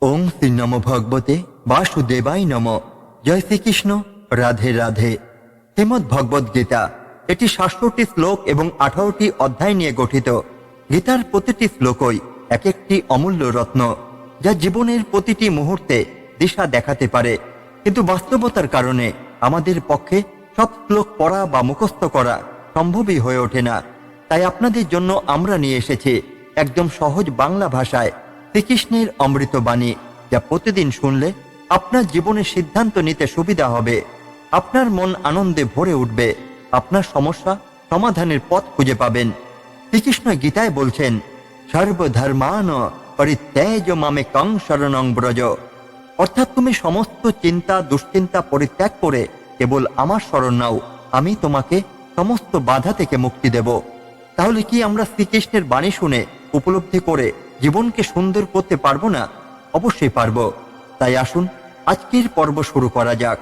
ওং শ্রী নম ভগবতে বাসুদেবায় নম। জয় শ্রীকৃষ্ণ। রাধে রাধে। শ্রীমদ্ ভগবদ গীতা এটি ৬৭টি শ্লোক এবং ১৮টি অধ্যায় নিয়ে গঠিত। গীতার প্রতিটি শ্লোকই এক একটি অমূল্য রত্ন, যা জীবনের প্রতিটি মুহূর্তে দিশা দেখাতে পারে। কিন্তু বাস্তবতার কারণে আমাদের পক্ষে সব শ্লোক পড়া বা মুখস্থ করা সম্ভবই হয়ে ওঠে না। তাই আপনাদের জন্য আমরা নিয়ে এসেছি একদম সহজ বাংলা ভাষায় শ্রীকৃষ্ণের অমৃত বাণী, যা প্রতিদিন শুনলে আপনার জীবনের সিদ্ধান্ত নিতে সুবিধা হবে। আপনার মন আনন্দে ভরে উঠবে, আপনার সমস্যা সমাধানের পথ খুঁজে পাবেন। শ্রীকৃষ্ণ গীতায় বলছেন, সর্বধর্মান পরিত্যাজ মামেকং শরণং ব্রজ। অর্থাৎ তুমি সমস্ত চিন্তা দুশ্চিন্তা পরিত্যাগ করে কেবল আমার শরণ নাও, আমি তোমাকে সমস্ত বাধা থেকে মুক্তি দেব। তাহলে কি আমরা শ্রীকৃষ্ণের বাণী শুনে উপলব্ধি করে জীবনকে সুন্দর করতে পারবো না? অবশ্যই পারবো। তাই আসুন আজকের পর্ব শুরু করা যাক।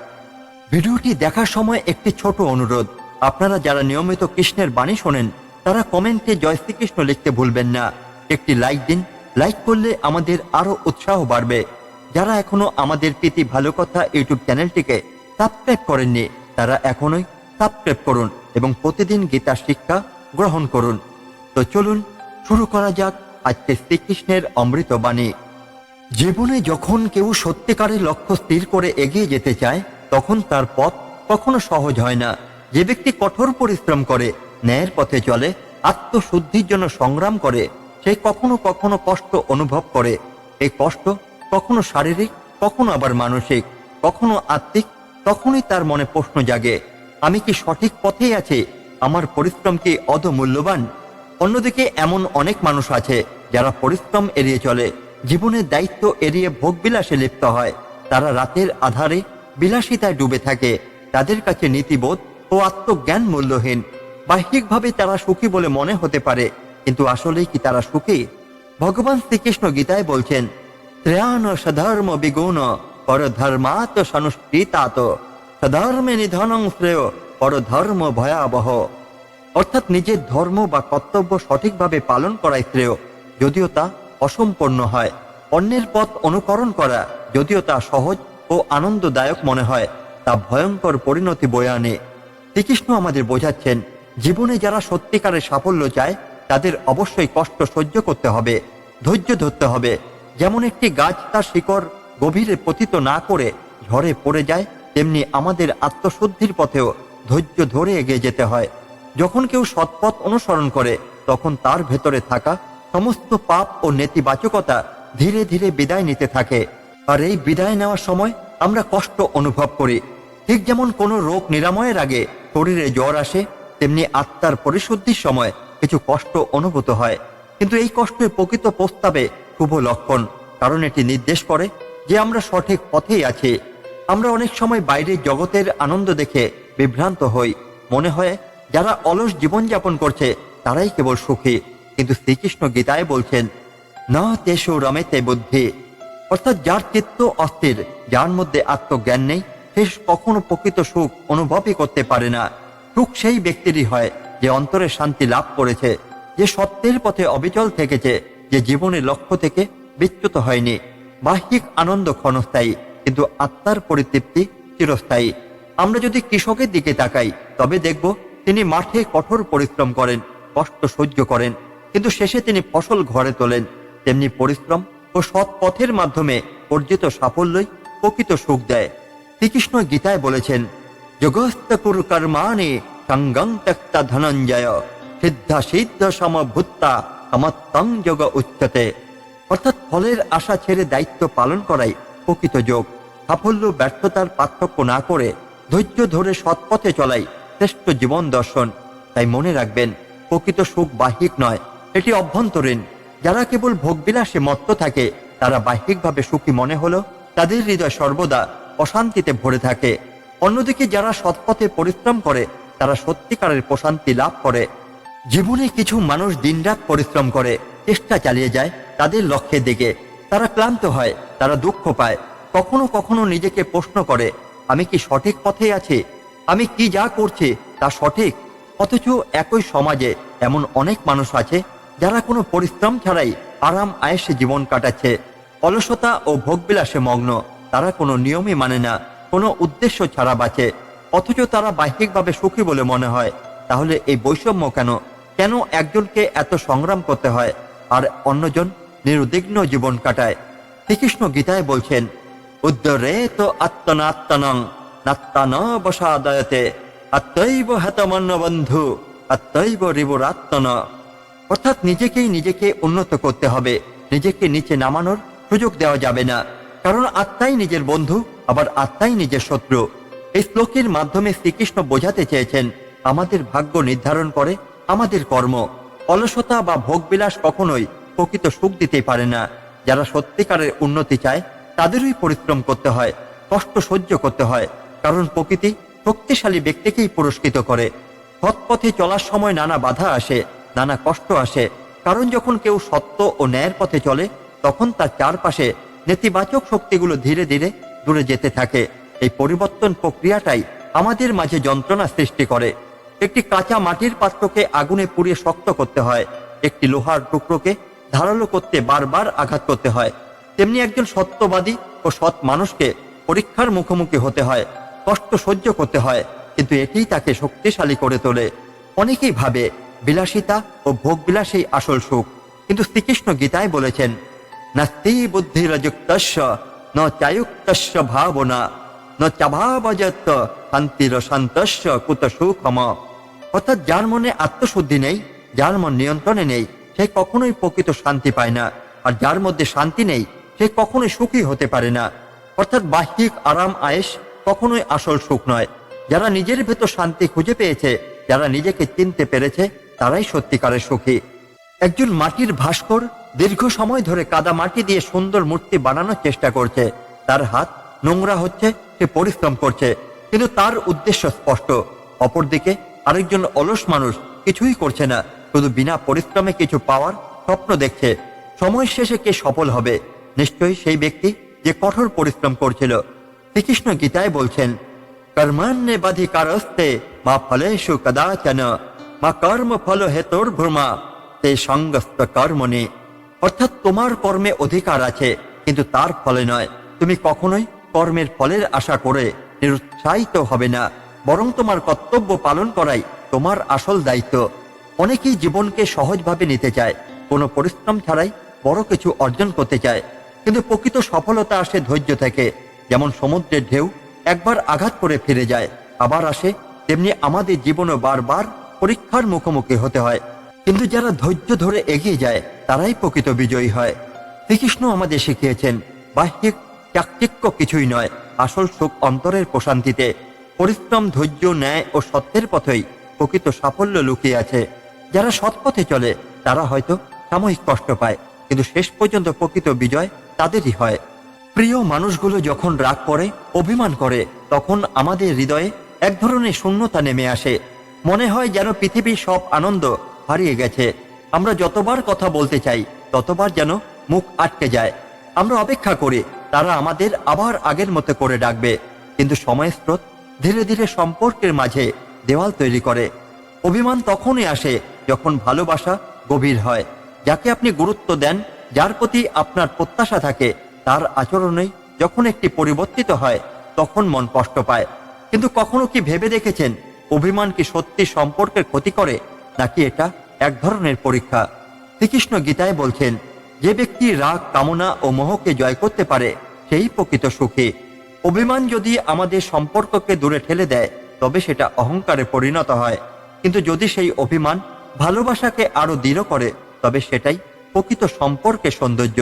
ভিডিওটি দেখার সময় একটি ছোট অনুরোধ, আপনারা যারা নিয়মিত কৃষ্ণের বাণী শোনেন তারা কমেন্টে জয় শ্রীকৃষ্ণ লিখতে ভুলবেন না। একটি লাইক দিন, লাইক করলে আমাদের আরো উৎসাহ বাড়বে। যারা এখনো আমাদের প্রীতি ভালো কথা ইউটিউব চ্যানেলটিকে সাবস্ক্রাইব করেননি তারা এখনোই সাবস্ক্রাইব করুন এবং প্রতিদিন গীতা শিক্ষা গ্রহণ করুন। তো চলুন শুরু করা যাক আজকে শ্রীকৃষ্ণের অমৃত বাণী। জীবনে যখন কেউ সত্যিকারের লক্ষ্য স্থির করে এগিয়ে যেতে চায় তখন তার পথ কখনো সহজ হয় না। যে ব্যক্তি কঠোর পরিশ্রম করে, ন্যায়ের পথে চলে, আত্মশুদ্ধির জন্য সংগ্রাম করে, সে কখনো কখনো কষ্ট অনুভব করে। এই কষ্ট কখনো শারীরিক, কখনো আবার মানসিক, কখনো আত্মিক। তখনই তার মনে প্রশ্ন জাগে, আমি কি সঠিক পথেই আছি? আমার পরিশ্রম কি অধমূল্যবান? অন্যদিকে এমন অনেক মানুষ আছে যারা পরিশ্রম এড়িয়ে চলে, জীবনের দায়িত্ব এড়িয়ে ভোগবিলাসে লিপ্ত হয়। তারা রাতের আধারে বিলাসিতায় ডুবে থাকে। তাদের কাছে নীতিবোধ ও আত্মজ্ঞান মূল্যহীন। বাহ্যিকভাবে তারা সুখী বলে মনে হতে পারে, কিন্তু আসলেই কি তারা সুখী? ভগবান শ্রীকৃষ্ণ গীতায় বলছেন, ত্রয়াণ সধর্ম বিগুণ পরধর্মাৎ সনুষ্ঠিতাৎ সধর্মে নিধনং শ্রেয় পরধর্ম ভয়াবহ। অর্থাৎ নিজের ধর্ম বা কর্তব্য সঠিকভাবে পালন করাই শ্রেয়, যদিও তা অসম্পূর্ণ হয়। অন্যের পথ অনুকরণ করা, যদিও তা সহজ ও আনন্দদায়ক মনে হয়, তা ভয়ঙ্কর পরিণতি বয়ে আনে। শ্রীকৃষ্ণ আমাদের বোঝাচ্ছেন, জীবনে যারা সত্যিকারের সাফল্য চায় তাদের অবশ্যই কষ্ট সহ্য করতে হবে, ধৈর্য ধরতে হবে। যেমন একটি গাছ তার শিকড় গভীরে পতিত না করে ঝড়ে পড়ে যায়, তেমনি আমাদের আত্মশুদ্ধির পথেও ধৈর্য ধরে এগিয়ে যেতে হয়। যখন কেউ সৎপথ অনুসরণ করে তখন তার ভেতরে থাকা সমস্ত পাপ ও নেতিবাচকতা ধীরে ধীরে বিদায় নিতে থাকে। আর এই বিদায় নেওয়ার সময় আমরা কষ্ট অনুভব করি। ঠিক যেমন কোনো রোগ নিরাময়ের আগে শরীরে জ্বর আসে, তেমনি আত্মার পরিশুদ্ধির সময় কিছু কষ্ট অনুভূত হয়। কিন্তু এই কষ্টের প্রকৃত প্রস্তাবে শুভ লক্ষণ, কারণ এটি নির্দেশ করে যে আমরা সঠিক পথেই আছি। আমরা অনেক সময় বাইরের জগতের আনন্দ দেখে বিভ্রান্ত হই, মনে হয় যারা অলস জীবনযাপন করছে তারাই কেবল সুখী। কিন্তু শ্রীকৃষ্ণ গীতায় বলছেন, না তেষু রমেতে বুদ্ধি। অর্থাৎ যার চিত্ত অস্থির, যার মধ্যে আত্মজ্ঞান নেই, সে কখনো প্রকৃত সুখ অনুভবই করতে পারে না। সুখ সেই ব্যক্তিরই হয় যে অন্তরে শান্তি লাভ করেছে, যে সত্যের পথে অবিচল থেকেছে, যে জীবনের লক্ষ্য থেকে বিচ্যুত হয়নি। বাহ্যিক আনন্দ ক্ষণস্থায়ী, কিন্তু আত্মার পরিতৃপ্তি চিরস্থায়ী। আমরা যদি কৃষকের দিকে তাকাই তবে দেখব তিনি মাঠে কঠোর পরিশ্রম করেন, কষ্ট সহ্য করেন, কিন্তু শেষে তিনি ফসল ঘরে তোলেন। তেমনি পরিশ্রম ও সৎ পথের মাধ্যমে অর্জিত সাফল্যই প্রকৃত সুখ দেয়। শ্রীকৃষ্ণ গীতায় বলেছেন, যোগস্থ কুরু কর্মাণি সঙ্গং ত্যক্তা ধনঞ্জয় সিদ্ধা সিদ্ধ সমভূত্তা সমত্তং যোগ উচ্যতে। অর্থাৎ ফলের আশা ছেড়ে দায়িত্ব পালন করাই প্রকৃত যোগ। সাফল্য ব্যর্থতার পার্থক্য না করে ধৈর্য ধরে সৎপথে চলাই শ্রেষ্ঠ জীবন দর্শন। তাই মনে রাখবেন, প্রকৃত সুখ বাহ্যিক নয়, এটি অভ্যন্তরীণ। যারা কেবল ভোগবিলাসে মত্ত থাকে তারা বাহ্যিকভাবে সুখী মনে হলেও তাদের হৃদয় সর্বদা অশান্তিতে ভরে থাকে। অন্যদিকে যারা সৎপথে পরিশ্রম করে তারা সত্যিকারের প্রশান্তি লাভ করে। জীবনে কিছু মানুষ দিনরাত পরিশ্রম করে, চেষ্টা চালিয়ে যায় তাদের লক্ষ্যের দিকে। তারা ক্লান্ত হয়, তারা দুঃখ পায়, কখনো কখনো নিজেকে প্রশ্ন করে, আমি কি সঠিক পথে আছি? আমি কি যা করছি তা সঠিক? অথচ একই সমাজে এমন অনেক মানুষ আছে যারা কোনো পরিশ্রম ছাড়াই আরাম আয়েসে জীবন কাটাচ্ছে। অলসতা ও ভোগবিলাসে মগ্ন। তারা কোনো নিয়মই মানে না, কোনো উদ্দেশ্য ছাড়া বাঁচে, অথচ তারা বাহ্যিকভাবে সুখী বলে মনে হয়। তাহলে এই বৈষম্য কেন? কেন একজনকে এত সংগ্রাম করতে হয় আর অন্যজন নিরুদ্বিগ্ন জীবন কাটায়? শ্রীকৃষ্ণ গীতায় বলছেন, উদ্ধরে তো আত্মনাত্মনং নাত্তান বসাদয়তে আত্মৈব হেতমন্য বন্ধু আত্মৈব রিবুরাত্মন। অর্থাৎ নিজেকে উন্নত করতে হবে, নিজেকে নিচে নামানোর সুযোগ দেওয়া যাবে না, কারণ আত্মাই নিজের বন্ধু, আবার আত্মাই নিজের শত্রু। এই শ্লোকের মাধ্যমে শ্রীকৃষ্ণ বোঝাতে চেয়েছেন, আমাদের ভাগ্য নির্ধারণ করে আমাদের কর্ম। অলসতা বা ভোগবিলাস কখনোই প্রকৃত সুখ দিতে পারে না। যারা সত্যিকারের উন্নতি চায় তাদেরই পরিশ্রম করতে হয়, কষ্ট সহ্য করতে হয়, কারণ প্রকৃতি শক্তিশালী ব্যক্তিকেই পুরস্কৃত করে। সৎ পথে চলার সময় নানা বাধা আসে, নানা কষ্ট আসে, কারণ যখন কেউ সত্য ও ন্যায়ের পথে চলে তখন তার চারপাশে নেতিবাচক শক্তিগুলো ধীরে ধীরে দূরে যেতে থাকে। এই পরিবর্তন প্রক্রিয়াটাই আমাদের মাঝে যন্ত্রণা সৃষ্টি করে। একটি কাঁচা মাটির পাত্রকে আগুনে পুড়িয়ে শক্ত করতে হয়, একটি লোহার টুকরোকে ধারালো করতে বারবার আঘাত করতে হয়। তেমনি একজন সত্যবাদী ও সৎ মানুষকে পরীক্ষার মুখোমুখি হতে হয়, কষ্ট সহ্য করতে হয়, কিন্তু এটিই তাকে শক্তিশালী করে তোলে। অনেকেই ভাবে বিলাসিতা ও ভোগবিলাসই আসল সুখ, কিন্তু শ্রীকৃষ্ণ গীতায় বলেছেন, নাস্তি বুদ্ধিরযুক্তস্য ন চায়ুক্তস্য ভাবনা ন চাভাবযত্ত শান্তির শান্তস্য কুত সুখম। অর্থাৎ যার মনে আত্মশুদ্ধি নেই, যার মন নিয়ন্ত্রণে নেই, সে কখনোই প্রকৃত শান্তি পায় না। আর যার মধ্যে শান্তি নেই সে কখনোই সুখী হতে পারে না। অর্থাৎ বাহ্যিক আরাম আয়েশ কখনোই আসল সুখ নয়। যারা নিজের ভেতর শান্তি খুঁজে পেয়েছে, যারা নিজেকে চিনতে পেরেছে, তারাই সত্যিকারের সুখী। একজন মাটির ভাস্কর দীর্ঘ সময় ধরে কাদা মাটি দিয়ে সুন্দর মূর্তি বানানোর চেষ্টা করছে। তার হাত নোংরা হচ্ছে, সে পরিশ্রম করছে, কিন্তু তার উদ্দেশ্য স্পষ্ট। অপরদিকে আরেকজন অলস মানুষ কিছুই করছে না, শুধু বিনা পরিশ্রমে কিছু পাওয়ার স্বপ্ন দেখছে। সময় শেষে কে সফল হবে? নিশ্চয়ই সেই ব্যক্তি যে কঠোর পরিশ্রম করছিল। শ্রীকৃষ্ণ গীতায় বলছেন, কর্মান্যে বাধিকারস্তে মা ফলেষু কদাচন মা কর্ম ফল হেতোর ভ্রমা তে সঙ্গস্ত কর্মণি। অর্থাৎ তোমার কর্মে অধিকার আছে, কিন্তু তার ফলে নয়। তুমি কখনোই কর্মের ফলের আশা করে নিরুৎসাহিত হবে না, বরং তোমার কর্তব্য পালন করাই তোমার আসল দায়িত্ব। অনেকেই জীবনকে সহজভাবে নিতে চায়, কোনো পরিশ্রম ছাড়াই বড় কিছু অর্জন করতে চায়, কিন্তু প্রকৃত সফলতা আসে ধৈর্য থেকে। যেমন সমুদ্রের ঢেউ একবার আঘাত করে ফিরে যায়, আবার আসে, তেমনি আমাদের জীবনও বারবার পরীক্ষার মুখোমুখি হতে হয়। কিন্তু যারা ধৈর্য ধরে এগিয়ে যায় তারাই প্রকৃত বিজয়ী হয়। শ্রীকৃষ্ণ আমাদের শিখিয়েছেন, বাহ্যিক চাকচিক্য কিছুই নয়, আসল সুখ অন্তরের প্রশান্তিতে। পরিশ্রম, ধৈর্য, ন্যায় ও সত্যের পথেই প্রকৃত সাফল্য লুকিয়ে আছে। যারা সৎ পথে চলে তারা হয়তো সাময়িক কষ্ট পায়, কিন্তু শেষ পর্যন্ত প্রকৃত বিজয় তাদেরই হয়। প্রিয় মানুষগুলো যখন রাগ করে, অভিমান করে, তখন আমাদের হৃদয়ে এক ধরনের শূন্যতা নেমে আসে। মনে হয় যেন পৃথিবীর সব আনন্দ হারিয়ে গেছে। আমরা যতবার কথা বলতে চাই ততবার যেন মুখ আটকে যায়। আমরা অপেক্ষা করি তারা আমাদের আবার আগের মতো করে ডাকবে, কিন্তু সময়ের স্রোত ধীরে ধীরে সম্পর্কের মাঝে দেওয়াল তৈরি করে। অভিমান তখনই আসে যখন ভালোবাসা গভীর হয়। যাকে আপনি গুরুত্ব দেন, যার প্রতি আপনার প্রত্যাশা থাকে, তার আচরণেই যখন একটি পরিবর্তিত হয় তখন মন কষ্ট পায়। কিন্তু কখনো কি ভেবে দেখেছেন, অভিমান কি সত্যি সম্পর্কের ক্ষতি করে, নাকি এটা এক ধরনের পরীক্ষা? শ্রীকৃষ্ণ গীতায় বলছেন, যে ব্যক্তি রাগ, কামনা ও মোহকে জয় করতে পারে সেই প্রকৃত সুখী। অভিমান যদি আমাদের সম্পর্ককে দূরে ঠেলে দেয় তবে সেটা অহংকারে পরিণত হয়, কিন্তু যদি সেই অভিমান ভালোবাসাকে আরো দৃঢ় করে তবে সেটাই প্রকৃত সম্পর্কের সৌন্দর্য।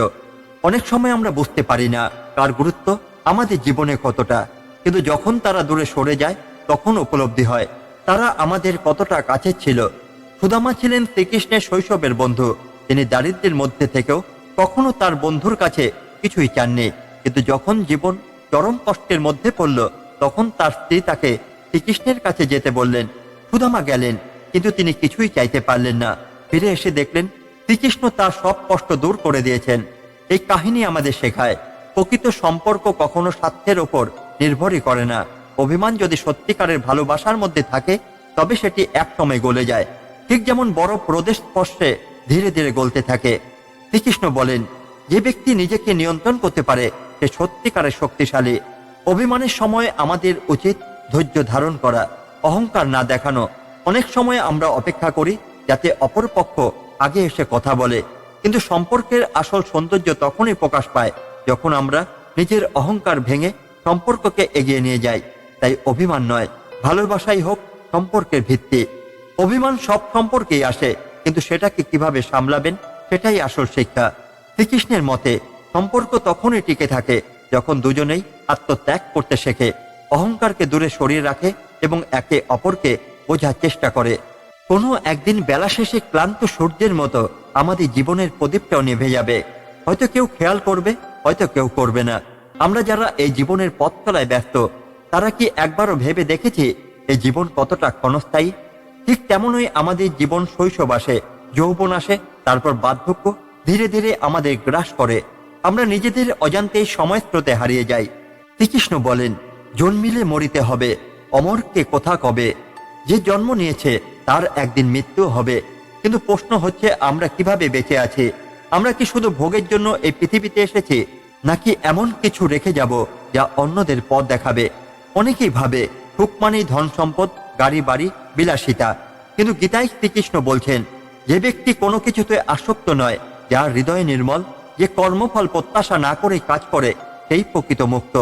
অনেক সময় আমরা বুঝতে পারি না কার গুরুত্ব আমাদের জীবনে কতটা, কিন্তু যখন তারা দূরে সরে যায় তখন উপলব্ধি হয় তারা আমাদের কতটা কাছে ছিল। সুদামা ছিলেন শ্রীকৃষ্ণের শৈশবের বন্ধু। তিনি দারিদ্র্যের মধ্যে থেকেও কখনো তার বন্ধুর কাছে কিছুই চাননি, কিন্তু যখন জীবন চরম কষ্টের মধ্যে পড়ল তখন তার স্ত্রী তাকে শ্রীকৃষ্ণের কাছে যেতে বললেন। সুদামা গেলেন, কিন্তু তিনি কিছুই চাইতে পারলেন না। ফিরে এসে দেখলেন শ্রীকৃষ্ণ তার সব কষ্ট দূর করে দিয়েছেন। এই কাহিনী আমাদের শেখায়, প্রকৃত সম্পর্ক কখনো স্বার্থের ওপর নির্ভরই করে না। অভিমান যদি সত্যিকারের ভালোবাসার মধ্যে থাকে তবে সেটি এক সময় গলে যায়, ঠিক যেমন বরফ রোদের স্পর্শে ধীরে ধীরে গলতে থাকে। শ্রীকৃষ্ণ বলেন, যে ব্যক্তি নিজেকে নিয়ন্ত্রণ করতে পারে সে সত্যিকারের শক্তিশালী। অভিমানের সময় আমাদের উচিত ধৈর্য ধারণ করা, অহংকার না দেখানো। অনেক সময় আমরা অপেক্ষা করি যাতে অপরপক্ষ আগে এসে কথা বলে, কিন্তু সম্পর্কের আসল সৌন্দর্য তখনই প্রকাশ পায় যখন আমরা নিজের অহংকার ভেঙে সম্পর্ককে এগিয়ে নিয়ে যাই। তাই অভিমান নয়, ভালোবাসাই হোক সম্পর্কের ভিত্তি। অভিমান সব সম্পর্কেই আসে, কিন্তু সেটাকে কিভাবে সামলাবেন সেটাই আসল শিক্ষা। শ্রীকৃষ্ণের মতে সম্পর্ক তখনই টিকে থাকে যখন দুজনেই আত্মত্যাগ করতে শেখে, অহংকারকে দূরে সরিয়ে রাখে এবং একে অপরকে বোঝার চেষ্টা করে। কোনো একদিন বেলা শেষে ক্লান্ত সূর্যের মতো আমাদের জীবনের প্রদীপটাও নিভে যাবে। হয়তো কেউ খেয়াল করবে, হয়তো কেউ করবে না। আমরা যারা এই জীবনের পথচলায় ব্যস্ত, তারা কি একবারও ভেবে দেখেছি এই জীবন কতটা ক্ষণস্থায়ী? ঠিক তেমনই আমাদের জীবন শৈশব আসে, যৌবন আসে, তারপর বার্ধক্য ধীরে ধীরে আমাদের গ্রাস করে। আমরা নিজেদের অজান্তেই সময় স্রোতে হারিয়ে যাই। শ্রীকৃষ্ণ বলেন, জন্মিলে মরিতে হবে, অমরকে কোথা কবে। যে জন্ম নিয়েছে তার একদিন মৃত্যু হবে। কিন্তু প্রশ্ন হচ্ছে, আমরা কিভাবে বেঁচে আছি? আমরা কি শুধু ভোগের জন্য এই পৃথিবীতে এসেছি, নাকি এমন কিছু রেখে যাব যা অন্যদের পথ দেখাবে? অনেকেই ভাবে সুখ মানেই ধন সম্পদ, গাড়ি বাড়ি, বিলাসিতা। কিন্তু গীতায় শ্রীকৃষ্ণ বলছেন, যে ব্যক্তি কোনো কিছুতে আসক্ত নয়, যার হৃদয় নির্মল, যে কর্মফল প্রত্যাশা না করে কাজ করে, সেই প্রকৃত মুক্ত।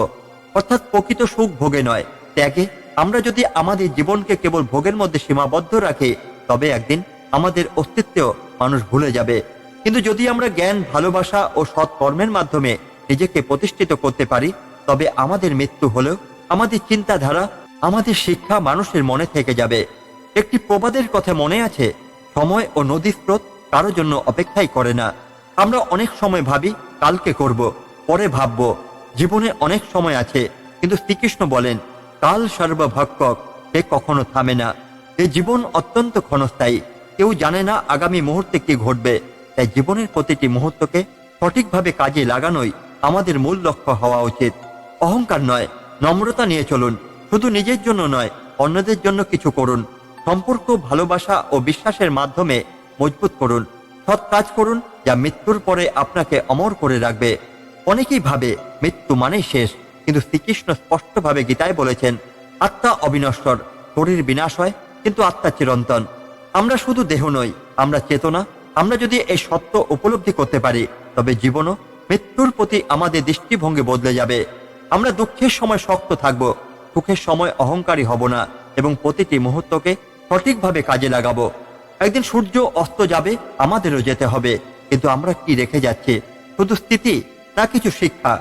অর্থাৎ প্রকৃত সুখ ভোগে নয়, ত্যাগে। আমরা যদি আমাদের জীবনকে কেবল ভোগের মধ্যে সীমাবদ্ধ রাখি, তবে একদিন আমাদের অস্তিত্বেও মানুষ ভুলে যাবে। কিন্তু যদি আমরা জ্ঞান, ভালোবাসা ও সৎ কর্মের মাধ্যমে নিজেকে প্রতিষ্ঠিত করতে পারি, তবে আমাদের মৃত্যু হলেও আমাদের চিন্তাধারা, আমাদের শিক্ষা মানুষের মনে থেকে যাবে। একটি প্রবাদের কথা মনে আছে, সময় ও নদীর স্রোত কারো জন্য অপেক্ষাই করে না। আমরা অনেক সময় ভাবি কালকে করব, পরে ভাববো। জীবনে অনেক সময় আছে, কিন্তু শ্রীকৃষ্ণ বলেন, কাল সর্বভক্ষক, সে কখনো থামে না। এই জীবন অত্যন্ত ক্ষণস্থায়ী, কেউ জানে না আগামী মুহূর্তে কি ঘটবে। তাই জীবনের প্রতিটি মুহূর্তকে সঠিকভাবে কাজে লাগানোই আমাদের মূল লক্ষ্য হওয়া উচিত। অহংকার নয়, নম্রতা নিয়ে চলুন। শুধু নিজের জন্য নয়, অন্যদের জন্য কিছু করুন। সম্পর্ক, ভালোবাসা ও বিশ্বাসের মাধ্যমে মজবুত করুন। সৎ কাজ করুন, যা মৃত্যুর পরে আপনাকে অমর করে রাখবে। অনেকেই ভাবে মৃত্যু মানেই শেষ, কিন্তু শ্রীকৃষ্ণ স্পষ্টভাবে গীতায় বলেছেন, আত্মা অবিনশ্বর, শরীর বিনাশ হয়, কিন্তু আত্মা চিরন্তন। আমরা শুধু দেহ নই, আমরা চেতনা। আমরা যদি এই সত্য উপলব্ধি করতে পারি, তবে জীবনও মৃত্যুর প্রতি আমাদের দৃষ্টিভঙ্গি বদলে যাবে। আমরা দুঃখের সময় শক্ত থাকব, সুখের সময় অহংকারী হব না, এবং প্রতিটি মুহূর্তকে সঠিকভাবে কাজে লাগাবো। একদিন সূর্য অস্ত যাবে, আমাদেরও যেতে হবে, কিন্তু আমরা কি রেখে যাচ্ছি? শুধু স্থিতি, না কিছু শিক্ষা?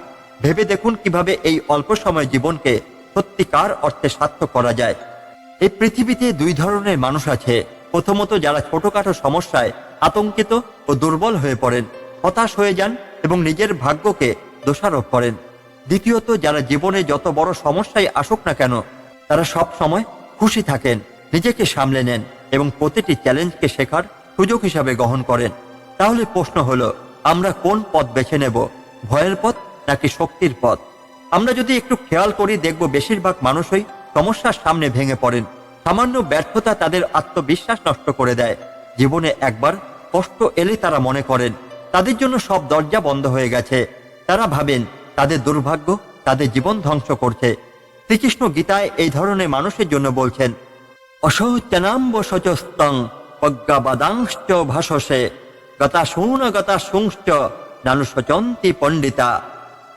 ভেবে দেখুন কিভাবে এই অল্প সময় জীবনকে সত্যিকার অর্থে সার্থক করা যায়। এই পৃথিবীতে দুই ধরনের মানুষ আছে। প্রথমত, যারা ছোটখাটো সমস্যায় আতঙ্কিত ও দুর্বল হয়ে পড়েন, হতাশ হয়ে যান এবং নিজের ভাগ্যকে দোষারোপ করেন। দ্বিতীয়ত, যারা জীবনে যত বড় সমস্যায় আসুক না কেন, তারা সব সময় খুশি থাকেন, নিজেকে সামলে নেন এবং প্রতিটি চ্যালেঞ্জকে শেখার সুযোগ হিসাবে গ্রহণ করেন। তাহলে প্রশ্ন হলো, আমরা কোন পথ বেছে নেব? ভয়ের পথ নাকি শক্তির পথ? আমরা যদি একটু খেয়াল করি, দেখব বেশিরভাগ মানুষই সমস্যার সামনে ভেঙে পড়েন। সামান্য ব্যর্থতা তাদের আত্মবিশ্বাস নষ্ট করে দেয়। জীবনে একবার কষ্ট এলে তারা মনে করেন তাদের জন্য সব দরজা বন্ধ হয়ে গেছে। তারা ভাবেন তাদের দুর্ভাগ্য তাদের জীবন ধ্বংস করছে। শ্রীকৃষ্ণ গীতায় এই ধরনের মানুষের জন্য বলছেন, অশৌচনাম্ব শচস্তং প্রজ্ঞাবাদাংশ্চ ভাষসে গতাশূন গতাশুংশ্চ নানু শচন্তি পণ্ডিতা।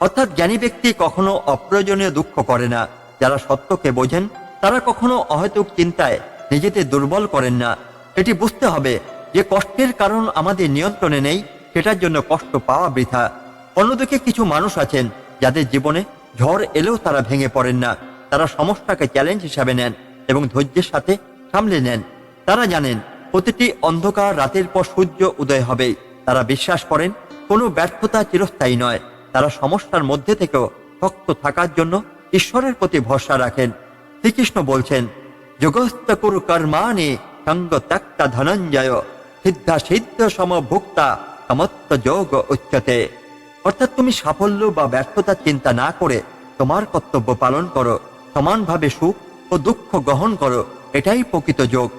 অর্থাৎ জ্ঞানী ব্যক্তি কখনো অপ্রয়োজনীয় দুঃখ করে না। যারা সত্যকে বোঝেন তারা কখনো অহেতুক চিন্তায় নিজেদের দুর্বল করেন না। এটি বুঝতে হবে যে কষ্টের কারণ আমাদের নিয়ন্ত্রণে নেই, সেটার জন্য কষ্ট পাওয়া বৃথা। অন্যদিকে কিছু মানুষ আছেন যাদের জীবনে ঝড় এলেও তারা ভেঙে পড়েন না। তারা সমস্যাকে চ্যালেঞ্জ হিসাবে নেন এবং ধৈর্যের সাথে সামলে নেন। তারা জানেন প্রতিটি অন্ধকার রাতের পর সূর্য উদয় হবেই। তারা বিশ্বাস করেন কোনো ব্যর্থতা চিরস্থায়ী নয়। তারা সমস্যার মধ্যে থেকেও শক্ত থাকার জন্য ঈশ্বরের প্রতি ভরসা রাখেন। শ্রীকৃষ্ণ বলছেন, যোগস্থ কুরু কর্মাণি সঙ্গ ত্যক্তা ধনঞ্জয় সিদ্ধা সিদ্ধ সমভুক্তা সমত্ব যোগ উচ্চতে। অর্থাৎ তুমি সাফল্য বা ব্যর্থতার চিন্তা না করে তোমার কর্তব্য পালন করো, সমানভাবে সুখ ও দুঃখ গ্রহণ করো, এটাই প্রকৃত যোগ।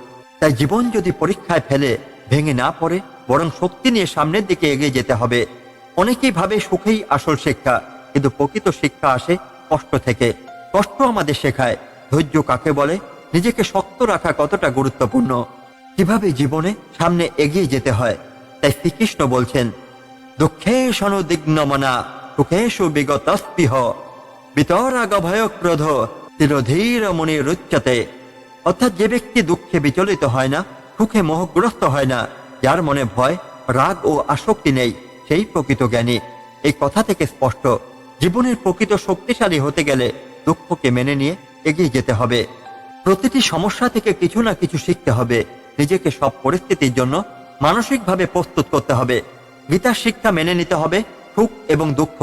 তাই জীবন যদি পরীক্ষায় ফেলে ভেঙে না পড়ে, বরং শক্তি নিয়ে সামনের দিকে এগিয়ে যেতে হবে। অনেকেই ভাবে সুখেই আসল শিক্ষা, কিন্তু প্রকৃত শিক্ষা আসে কষ্ট থেকে। কষ্ট আমাদের শেখায় ধৈর্য কাকে বলে, নিজেকে শক্ত রাখা কতটা গুরুত্বপূর্ণ, কিভাবে জীবনে সামনে এগিয়ে যেতে হয়। তাই শ্রীকৃষ্ণ বলছেন, দুঃখেশ অনুদিগ্নমনা সুখেষু বিগতস্পৃহ বিতরাগ ভয় ক্রোধ চিরধীর মনি রুচ্যতে। অর্থাৎ যে ব্যক্তি দুঃখে বিচলিত হয় না, সুখে মোহগ্রস্ত হয় না, যার মনে ভয়, রাগ ও আসক্তি নেই, সেই প্রকৃত জ্ঞানী। এই কথা থেকে স্পষ্ট, জীবনের প্রকৃত শক্তিশালী হতে গেলে দুঃখকে মেনে নিয়ে এগিয়ে যেতে হবে। প্রতিটি সমস্যা থেকে কিছু না কিছু শিখতে হবে। নিজেকে সব পরিস্থিতির জন্য মানসিকভাবে প্রস্তুত করতে হবে। গীতার শিক্ষা মেনে নিতে হবে, সুখ এবং দুঃখ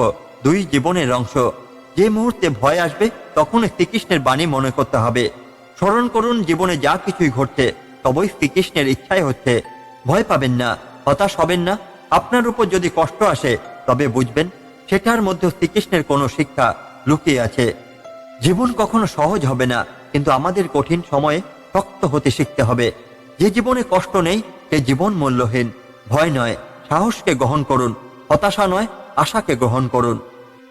দুই জীবনের অংশ। যে মুহূর্তে ভয় আসবে তখন শ্রীকৃষ্ণের বাণী মনে করতে হবে। স্মরণ করুন, জীবনে যা কিছুই ঘটছে তবই শ্রীকৃষ্ণের ইচ্ছাই হচ্ছে। ভয় পাবেন না, হতাশ হবেন না। আপনার উপর যদি কষ্ট আসে তবে বুঝবেন সেটার মধ্যে শ্রীকৃষ্ণের কোনো শিক্ষা লুকিয়ে আছে। জীবন কখনো সহজ হবে না, কিন্তু আমাদের কঠিন সময়ে শক্ত হতে শিখতে হবে। যে জীবনে কষ্ট নেই সে জীবন মূল্যহীন। ভয় নয়, সাহসকে গ্রহণ করুন। হতাশা নয়, আশাকে গ্রহণ করুন।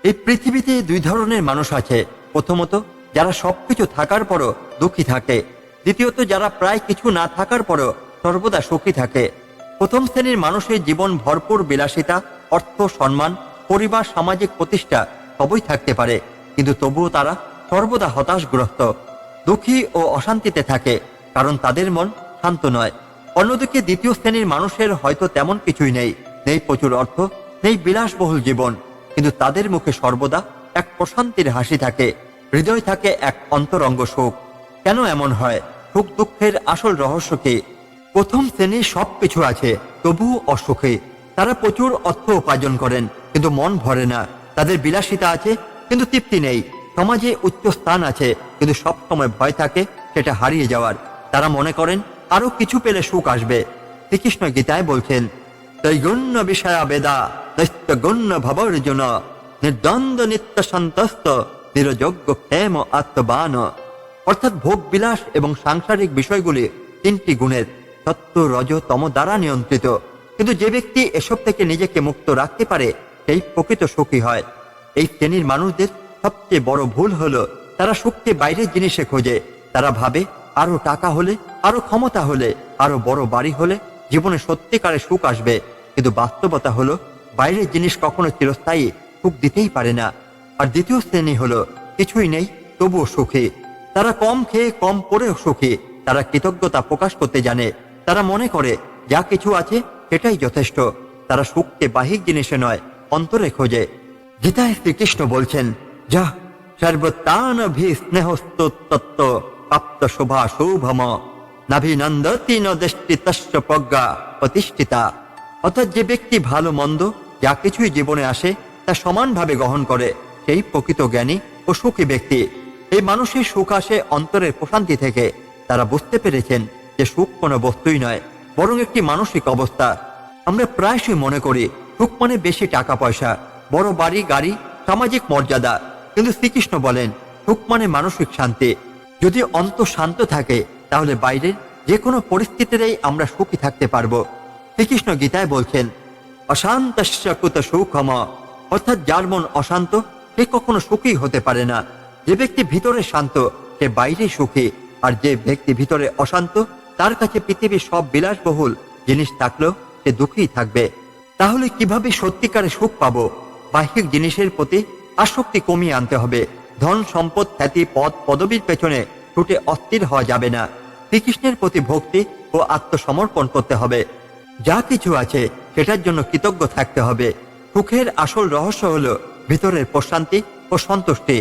এই পৃথিবীতে দুই ধরনের মানুষ আছে। প্রথমত, যারা সবকিছু থাকার পরও দুঃখী থাকে। দ্বিতীয়ত, যারা প্রায় কিছু না থাকার পরও সর্বদা সুখী থাকে। প্রথম শ্রেণীর মানুষের জীবন ভরপুর বিলাসিতা, অর্থ, সম্মান, পরিবার, সামাজিক প্রতিষ্ঠা সবই থাকতে পারে, কিন্তু তবুও তারা সর্বদা হতাশগ্রস্ত, দুঃখী ও অশান্তিতে থাকে, কারণ তাদের মন শান্ত নয়। অন্যদিকে দ্বিতীয় শ্রেণীর মানুষের হয়তো তেমন কিছুই নেই, নেই প্রচুর অর্থ, নেই বিলাসবহুল জীবন, কিন্তু তাদের মুখে সর্বদা এক প্রশান্তির হাসি থাকে, হৃদয় থাকে এক অন্তরঙ্গ সুখ। কেন এমন হয়? সুখ দুঃখের আসল রহস্য কি? প্রথম শ্রেণীর সবকিছু আছে, তবুও অসুখী। তারা প্রচুর অর্থ উপার্জন করেন, কিন্তু মন ভরে না। তাদের বিলাসিতা আছে, কিন্তু তৃপ্তি নেই। সমাজে উচ্চ স্থান আছে, কিন্তু সব সময় ভয় থাকে সেটা হারিয়ে যাওয়ার। তারা মনে করেন আরো কিছু পেলে সুখ আসবে। শ্রীকৃষ্ণ গীতায় বলছেন, ত্রৈগুণ্য বিষয়া বেদা নৈত্যগুণ্য ভবর্জুন নির্দ্বন্দ্ব নিত্য সন্তস্ত নিরযোগ্য ক্ষেম আত্মবান। অর্থাৎ ভোগ বিলাস এবং সাংসারিক বিষয়গুলি তিনটি গুণের, সত্য, রজ, তম দ্বারা নিয়ন্ত্রিত। কিন্তু যে ব্যক্তি এসব থেকে নিজেকে মুক্ত রাখতে পারে সেই প্রকৃত সুখী হয়। এই শ্রেণীর মানুষদের সবচেয়ে বড় ভুল হলো তারা সুখকে বাইরের জিনিসে খোঁজে। তারা ভাবে আরো টাকা হলে, আরো ক্ষমতা হলে, আরো বড় বাড়ি হলে জীবনে সত্যিকারে সুখ আসবে। কিন্তু বাস্তবতা হলো বাইরের জিনিস কখনো চিরস্থায়ী সুখ দিতেই পারে না। আর দ্বিতীয় শ্রেণী হলো কিছুই নেই তবুও সুখী। তারা কম খেয়ে কম পরেও সুখী। তারা কৃতজ্ঞতা প্রকাশ করতে জানে। তারা মনে করে যা কিছু আছে সেটাই যথেষ্ট। তারা সুখকে বাহ্যিক জিনিসে নয়, অন্তরে খোঁজে। গীতায় শ্রীকৃষ্ণ বলছেন, যা সর্বতানভি স্নেহস্তত্ত্ব প্রাপ্ত শোভা শোভম নাভিনন্দতি ন দৃষ্টি তস্য প্রজ্ঞা প্রতিষ্ঠিতা। অর্থাৎ যে ব্যক্তি ভালো মন্দ যা কিছুই জীবনে আসে তা সমানভাবে গ্রহণ করে সেই প্রকৃত জ্ঞানী ও সুখী ব্যক্তি। এই মানুষের সুখ আসে অন্তরের প্রশান্তি থেকে। তারা বুঝতে পেরেছেন যে সুখ কোনো বস্তুই নয়, বরং একটি মানসিক অবস্থা। আমরা প্রায়শই মনে করি সুখ মানে বেশি টাকা পয়সা, বড় বাড়ি, গাড়ি, সামাজিক মর্যাদা। কিন্তু শ্রীকৃষ্ণ বলেন সুখ মানে মানসিক শান্তি। যদি অন্তর শান্ত থাকে তাহলে বাইরের যে কোনো পরিস্থিতিতেই আমরা সুখী থাকতে পারবো। শ্রীকৃষ্ণ গীতায় বলছেন, অশান্তস্য কুত সুখম। অর্থাৎ যার মন অশান্ত সে কখনো সুখী হতে পারে না। যে ব্যক্তি ভিতরে শান্ত সে বাইরে সুখী, আর যে ব্যক্তি ভিতরে অশান্ত তার কাছে পৃথিবীর সব বিলাসবহুল জিনিস থাকলেও সে দুঃখী থাকবে। তাহলে কিভাবে সত্যিকারে সুখ পাবো? বাহ্যিক জিনিসের প্রতি আসক্তি কমিয়ে আনতে হবে। ধন, সম্পদ, খ্যাতি, পদ, পদবীর পেছনে ছুটে অস্থির হওয়া যাবে না। শ্রীকৃষ্ণের প্রতি ভক্তি ও আত্মসমর্পণ করতে হবে। যা কিছু আছে সেটার জন্য কৃতজ্ঞ থাকতে হবে। সুখের আসল রহস্য হলো ভিতরের প্রশান্তি ও সন্তুষ্টি।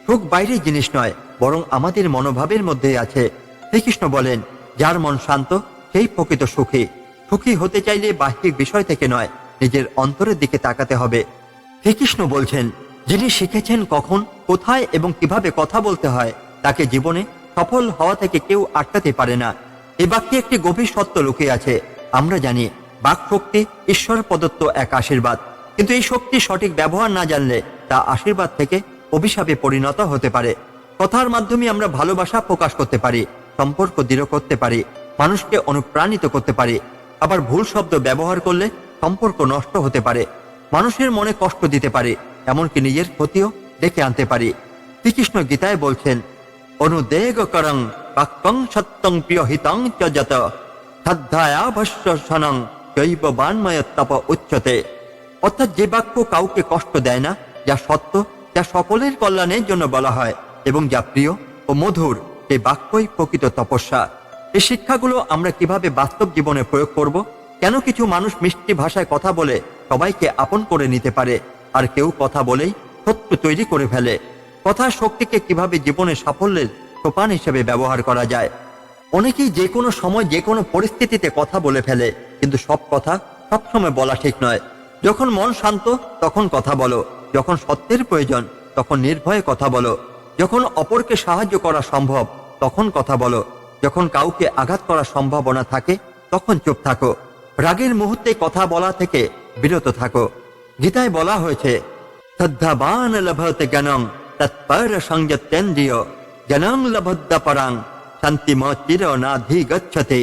সুখ বাইরের জিনিস নয়, বরং আমাদের মনোভাবের মধ্যেই আছে। শ্রীকৃষ্ণ বলেন, যার মন শান্ত সেই প্রকৃত সুখী। সুখী হতে চাইলে বাহ্যিক বিষয় থেকে নয়, নিজের অন্তরের দিকে তাকাতে হবে। শ্রীকৃষ্ণ বলছেন, যিনি শিখেছেন কখন, কোথায় এবং কিভাবে কথা বলতে হয় তাকে জীবনে সফল হওয়া থেকে কেউ আটকাতে পারে না। এই বাক্যে একটি গভীর সত্য লুকিয়ে আছে। আমরা জানি বাক শক্তি ঈশ্বর প্রদত্ত এক আশীর্বাদ, কিন্তু এই শক্তি সঠিক ব্যবহার না জানলে তা আশীর্বাদ থেকে অভিশাপে পরিণত হতে পারে। কথার মাধ্যমে আমরা ভালোবাসা প্রকাশ করতে পারি, সম্পর্ক দৃঢ় করতে পারি, মানুষকে অনুপ্রাণিত করতে পারি। আবার ভুল শব্দ ব্যবহার করলে সম্পর্ক নষ্ট হতে পারে। মানুষের মনে কষ্ট দিতে পারে, এমনকি নিজের ক্ষতিও ডেকে আনতে পারে। শ্রীকৃষ্ণ গীতায় বলছেন, অনুদেগ করং বাক্যং সত্যং প্রিয় হিতং চ যত শ্রদ্ধায়াভস্য সনং জৈব বান্ময় তপ উচ্চতে। অর্থাৎ যে বাক্য কাউকে কষ্ট দেয় না, যা সত্য, যা সকলের কল্যাণের জন্য বলা হয় এবং যা প্রিয় ও মধুর, সেই বাক্যই প্রকৃত তপস্যা। এই শিক্ষাগুলো আমরা কিভাবে বাস্তব জীবনে প্রয়োগ করব? কেন কিছু মানুষ মিষ্টি ভাষায় কথা বলে সবাইকে আপন করে নিতে পারে, আর কেউ কথা বলেই শত্রু তৈরি করে ফেলে? কথার শক্তিকে কিভাবে জীবনে সাফল্যের সোপান হিসেবে ব্যবহার করা যায়? অনেকেই যে কোনো সময় যে কোনো পরিস্থিতিতে কথা বলে ফেলে, কিন্তু সব কথা সবসময় বলা ঠিক নয়। যখন মন শান্ত তখন কথা বলো, যখন সত্যের প্রয়োজন তখন নির্ভয়ে কথা বলো, যখন অপরকে সাহায্য করা সম্ভব তখন কথা বলো, যখন কাউকে আঘাত করার সম্ভাবনা থাকে তখন চুপ থাকো। রাগের মুহূর্তে কথা বলা থেকে বিরত থাকো। গীতায় বলা হয়েছে, শ্রদ্ধাবান লভতে জ্ঞানং তৎপর সংযতেন্দ্রিয় জ্ঞানং লভদ্দা পরাং শান্তিম চির নাধি গচ্ছতে।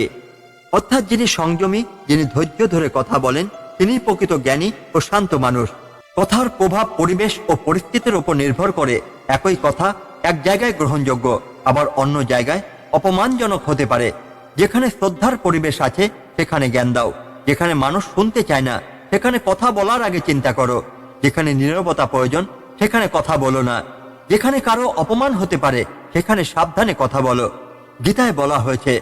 অর্থাৎ যিনি সংযমী, যিনি ধৈর্য ধরে কথা বলেন, তিনি প্রকৃত জ্ঞানী ও শান্ত মানুষ। কথার প্রভাব পরিবেশ ও পরিস্থিতির উপর নির্ভর করে। একই কথা এক জায়গায় গ্রহণযোগ্য, আবার অন্য জায়গায় অপমানজনক হতে পারে। যেখানে শ্রদ্ধার পরিবেশ আছে সেখানে জ্ঞান দাও, যেখানে মানুষ শুনতে চায় না সেখানে কথা বলার আগে চিন্তা করো, যেখানে নীরবতা প্রয়োজন সেখানে কথা বলো না, যেখানে কারো অপমান হতে পারে সেখানে সাবধানে কথা বলো। গীতায় বলা হয়েছে,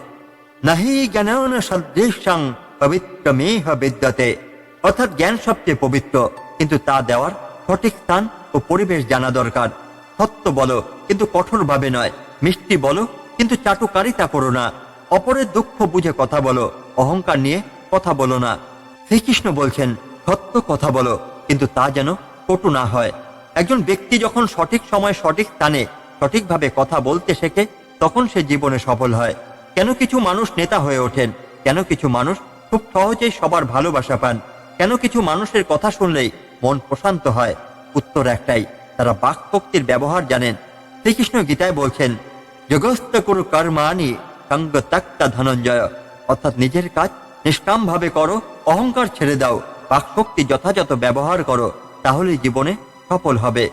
নাহি জ্ঞানেন সদৃশং পবিত্রমেহ বিদ্যতে। অর্থাৎ জ্ঞান সবচেয়ে পবিত্র, কিন্তু তা দেওয়ার সঠিক স্থান ও পরিবেশ জানা দরকার। সত্য বলো, কিন্তু কঠোরভাবে নয়। মিষ্টি বলো, কিন্তু চাটুকারিতা করো না। অপরের দুঃখ বুঝে কথা বলো, অহংকার নিয়ে কথা বলো না। শ্রীকৃষ্ণ বলছেন, সত্য কথা বলো, কিন্তু তা যেন কটু না হয়। একজন ব্যক্তি যখন সঠিক সময় সঠিক স্থানে সঠিকভাবে কথা বলতে শেখে, তখন সে জীবনে সফল হয়। কেন কিছু মানুষ নেতা হয়ে ওঠেন? কেন কিছু মানুষ খুব সহজেই সবার ভালোবাসা পান? কেন কিছু মানুষের কথা শুনলেই মন প্রশান্ত হয়? উত্তর একটাই, তারা বাক্শক্তির ব্যবহার জানেন। শ্রীকৃষ্ণ গীতায় বলছেন, যোগস্থ কুরু কর্মাণি সঙ্গ ত্যক্তা ধনঞ্জয়। অর্থাৎ নিজের কাজ নিষ্কামভাবে করো, অহংকার ছেড়ে দাও, বাকশক্তি যথাযথ ব্যবহার করো, তাহলেই জীবনে সফল হবে।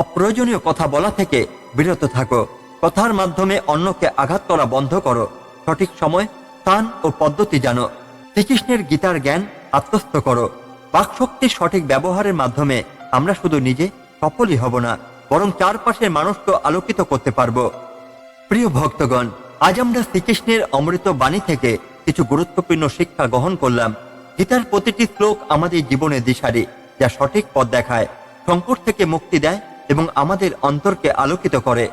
অপ্রয়োজনীয় কথা বলা থেকে বিরত থাকো। কথার মাধ্যমে অন্যকে আঘাত করা বন্ধ করো। সঠিক সময়, স্থান ও পদ্ধতি জানো। শ্রীকৃষ্ণের গীতার জ্ঞান আত্মস্থ করো। বাকশক্তির সঠিক ব্যবহারের মাধ্যমে আমরা শুধু নিজে সফলই হব না, বরং চারপাশের মানুষকে আলোকিত করতে পারবো। প্রিয় ভক্তগণ, আজ আমরা শ্রীকৃষ্ণের অমৃত বাণী থেকে কিছু গুরুত্বপূর্ণ শিক্ষা গ্রহণ করলাম। গীতার প্রতিটি শ্লোক আমাদের জীবনে দিশারি, যা সঠিক পথ দেখায়, সংকট থেকে মুক্তি দেয় এবং আমাদের অন্তরকে আলোকিত করে।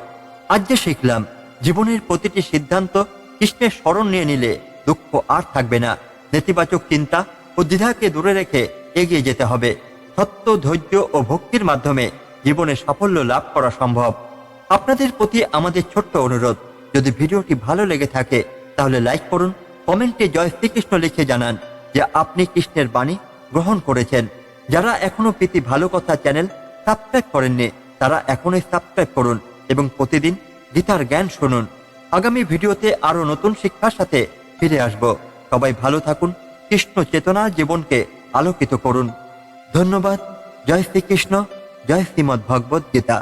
আজ যে শিখলাম, জীবনের প্রতিটি সিদ্ধান্ত কৃষ্ণের স্মরণ নিয়ে নিলে দুঃখ আর থাকবে না। নেতিবাচক চিন্তা ও দ্বিধাকে দূরে রেখে এগিয়ে যেতে হবে। সত্য, ধৈর্য ও ভক্তির মাধ্যমে জীবনে সাফল্য লাভ করা সম্ভব। আপনাদের প্রতি আমাদের ছোট্ট অনুরোধ, যদি ভিডিওটি ভালো লেগে থাকে তাহলে লাইক করুন, কমেন্টে জয় শ্রীকৃষ্ণ লিখে জানান যে আপনি কৃষ্ণের বাণী গ্রহণ করেছেন। যারা এখনো প্রীতি ভালো কথা চ্যানেল সাবস্ক্রাইব করেননি, তারা এখনই সাবস্ক্রাইব করুন এবং প্রতিদিন গীতার জ্ঞান শুনুন। আগামী ভিডিওতে আরো নতুন শিক্ষার সাথে ফিরে আসব। সবাই ভালো থাকুন, কৃষ্ণ চেতনা জীবনকে আলোকিত করুন। ধন্যবাদ। জয় শ্রীকৃষ্ণ, জয় শ্রীমদ্ ভগবদ গীতা।